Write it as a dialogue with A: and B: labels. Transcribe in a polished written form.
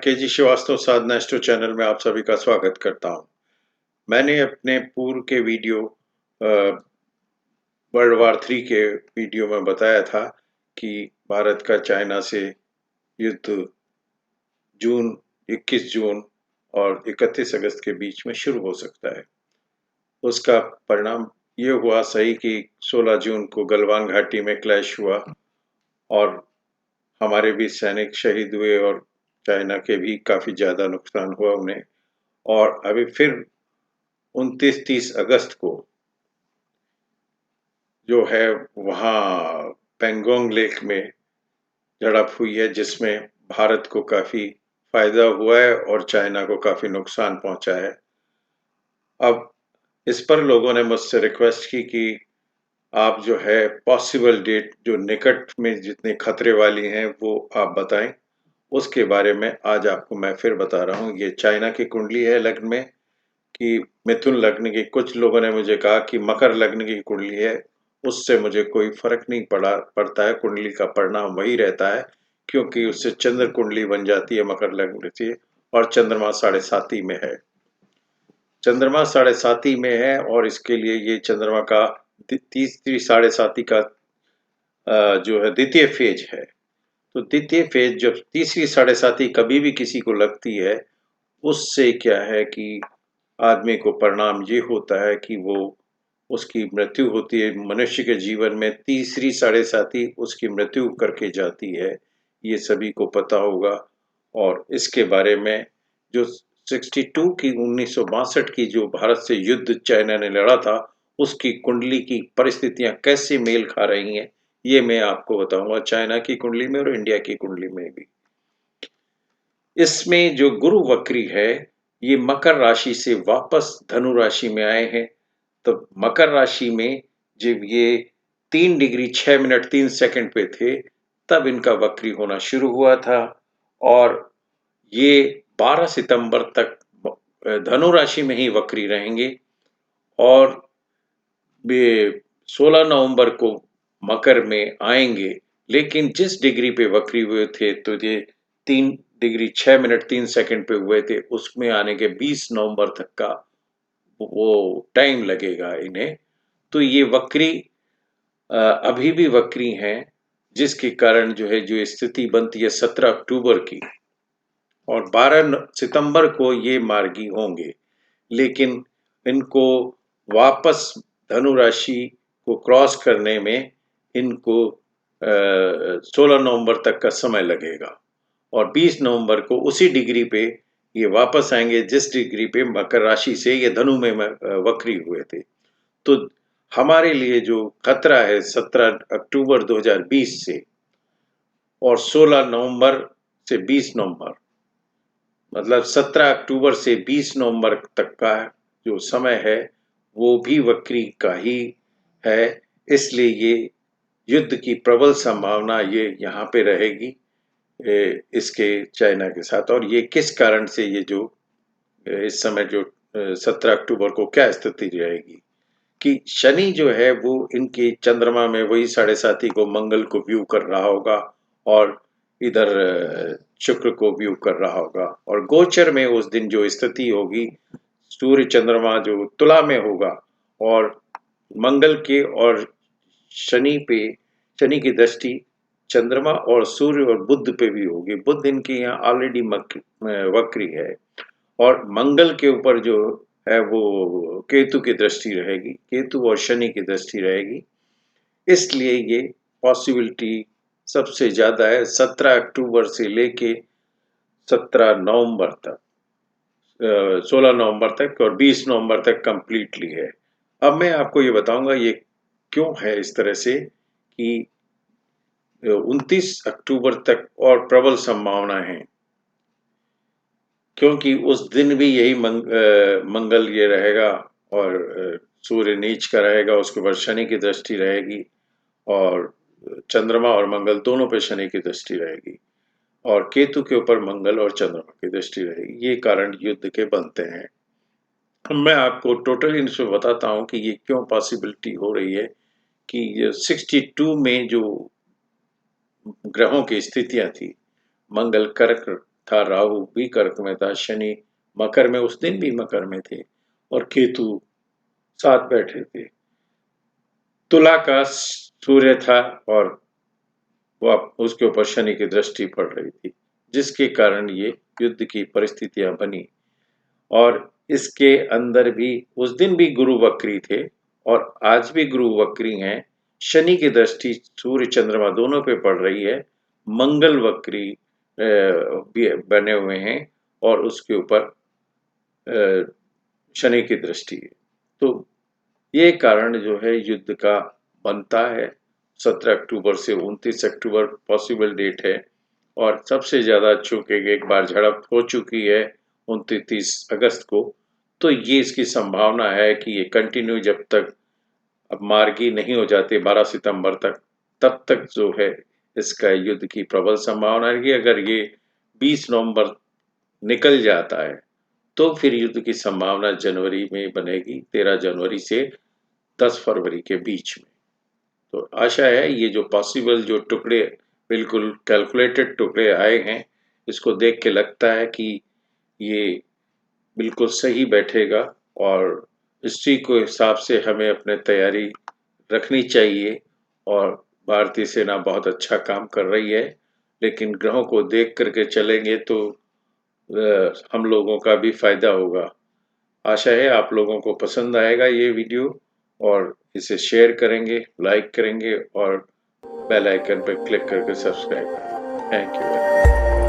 A: KG Srivastava साधना astro channel में आप सभी का स्वागत करता हूं। मैंने अपने पूर्व के वीडियो वर्ल्ड वार 3 के वीडियो में बताया था कि भारत का चाइना से युद्ध 21 जून और 31 अगस्त के बीच में शुरू हो सकता है। उसका परिणाम ये हुआ सही कि 16 जून को गलवान घाटी में क्लैश हुआ और हमारे भी सैनिक शहीद हुए और चाइना के भी काफ़ी ज़्यादा नुकसान हुआ उन्हें। और अभी फिर 29-30 अगस्त को जो है वहाँ पेंगोंग लेक में झड़प हुई है, जिसमें भारत को काफ़ी फ़ायदा हुआ है और चाइना को काफ़ी नुकसान पहुँचा है। अब इस पर लोगों ने मुझसे रिक्वेस्ट की कि आप जो है पॉसिबल डेट जो निकट में जितने खतरे वाली हैं वो आप बताएं। उसके बारे में आज आपको मैं फिर बता रहा हूँ। ये चाइना की कुंडली है लग्न में कि मिथुन लग्न की। कुछ लोगों ने मुझे कहा कि मकर लग्न की कुंडली है, उससे मुझे कोई फर्क नहीं पड़ता है। कुंडली का परिणाम वही रहता है क्योंकि उससे चंद्र कुंडली बन जाती है मकर लग्न से और चंद्रमा 7.5 में है। चंद्रमा 7.5 में है और इसके लिए ये चंद्रमा का तीसरी 7.5 का जो है द्वितीय फेज है। तो द्वितीय फेज जब तीसरी 7.5 कभी भी किसी को लगती है, उससे क्या है कि आदमी को परिणाम ये होता है कि वो उसकी मृत्यु होती है। मनुष्य के जीवन में तीसरी 7.5 उसकी मृत्यु करके जाती है, ये सभी को पता होगा। और इसके बारे में जो 62 की 1962 की जो भारत से युद्ध चाइना ने लड़ा था, उसकी कुंडली की परिस्थितियां कैसे मेल खा रही हैं, ये मैं आपको बताऊंगा चाइना की कुंडली में और इंडिया की कुंडली में भी। इसमें जो गुरु वक्री है, ये मकर राशि से वापस धनु राशि में आए हैं। तो मकर राशि में जब ये 3 डिग्री 6 मिनट 3 सेकंड पे थे, तब इनका वक्री होना शुरू हुआ था और ये 12 सितंबर तक धनु राशि में ही वक्री रहेंगे और वे 16 नवंबर को मकर में आएंगे। लेकिन जिस डिग्री पे वक्री हुए थे, तो ये 3 डिग्री 6 मिनट 3 सेकंड पे हुए थे, उसमें आने के 20 नवंबर तक का वो टाइम लगेगा इन्हें। तो ये वक्री अभी भी वक्री हैं, जिसके कारण जो है जो स्थिति बनती है 17 अक्टूबर की और 12 सितंबर को ये मार्गी होंगे। लेकिन इनको वापस धनु राशि को क्रॉस करने में इनको 16 नवंबर तक का समय लगेगा और 20 नवंबर को उसी डिग्री पे ये वापस आएंगे जिस डिग्री पे मकर राशि से ये धनु में वक्री हुए थे। तो हमारे लिए जो खतरा है 17 अक्टूबर 2020 से और 16 नवंबर से 20 नवंबर, मतलब 17 अक्टूबर से 20 नवंबर तक का जो समय है वो भी वक्री का ही है। इसलिए ये युद्ध की प्रबल संभावना ये यहाँ पे रहेगी इसके चाइना के साथ। और ये किस कारण से ये जो इस समय जो 17 अक्टूबर को क्या स्थिति रहेगी कि शनि जो है वो इनके चंद्रमा में वही 7.5 को मंगल को व्यू कर रहा होगा और इधर शुक्र को व्यू कर रहा होगा और गोचर में उस दिन जो स्थिति होगी, सूर्य चंद्रमा जो तुला में होगा और मंगल के और शनि पे, शनि की दृष्टि चंद्रमा और सूर्य और बुध पे भी होगी। बुध इनके यहाँ ऑलरेडी वक्री है और मंगल के ऊपर जो है वो केतु की दृष्टि रहेगी, केतु और शनि की दृष्टि रहेगी। इसलिए ये पॉसिबिलिटी सबसे ज्यादा है 17 अक्टूबर से लेके 17 नवंबर तक, 16 नवंबर तक और 20 नवंबर तक कंप्लीटली है। अब मैं आपको ये बताऊंगा ये क्यों है इस तरह से कि 29 अक्टूबर तक और प्रबल संभावना है, क्योंकि उस दिन भी यही मंगल ये रहेगा और सूर्य नीच का रहेगा, उसके बाद शनि की दृष्टि रहेगी और चंद्रमा और मंगल दोनों पे शनि की दृष्टि रहेगी और केतु के ऊपर मंगल और चंद्रमा की दृष्टि रहेगी। ये कारण युद्ध के बनते हैं। मैं आपको टोटली इसमें बताता हूँ कि ये क्यों पॉसिबिलिटी हो रही है कि ये 62 में जो ग्रहों की स्थितियां थी, मंगल कर्क था, राहु भी कर्क में था, शनि मकर में, उस दिन भी मकर में थे, और केतु साथ बैठे थे। तुला का सूर्य था और वह उसके ऊपर शनि की दृष्टि पड़ रही थी, जिसके कारण ये युद्ध की परिस्थितियां बनी। और इसके अंदर भी उस दिन भी गुरु वक्री थे और आज भी गुरु वक्री हैं। शनि की दृष्टि सूर्य चंद्रमा दोनों पे पड़ रही है। मंगल वक्री भी बने हुए हैं और उसके ऊपर शनि की दृष्टि है। तो ये कारण जो है युद्ध का बनता है। 17 अक्टूबर से 29 अक्टूबर पॉसिबल डेट है, और सबसे ज़्यादा चूंकि एक बार झड़प हो चुकी है 29 अगस्त को, तो ये इसकी संभावना है कि ये कंटिन्यू जब तक अब मार्गी नहीं हो जाते 12 सितंबर तक, तब तक जो है इसका युद्ध की प्रबल संभावना है कि अगर ये 20 नवंबर निकल जाता है तो फिर युद्ध की संभावना जनवरी में बनेगी, 13 जनवरी से 10 फरवरी के बीच में। तो आशा है ये जो पॉसिबल जो टुकड़े बिल्कुल कैलकुलेटेड टुकड़े आए हैं, इसको देख के लगता है कि ये बिल्कुल सही बैठेगा, और इसी को हिसाब से हमें अपने तैयारी रखनी चाहिए। और भारतीय सेना बहुत अच्छा काम कर रही है, लेकिन ग्रहों को देख करके चलेंगे तो हम लोगों का भी फायदा होगा। आशा है आप लोगों को पसंद आएगा ये वीडियो, और इसे शेयर करेंगे, लाइक करेंगे और बेल आइकन पर क्लिक करके सब्सक्राइब करें। Thank you.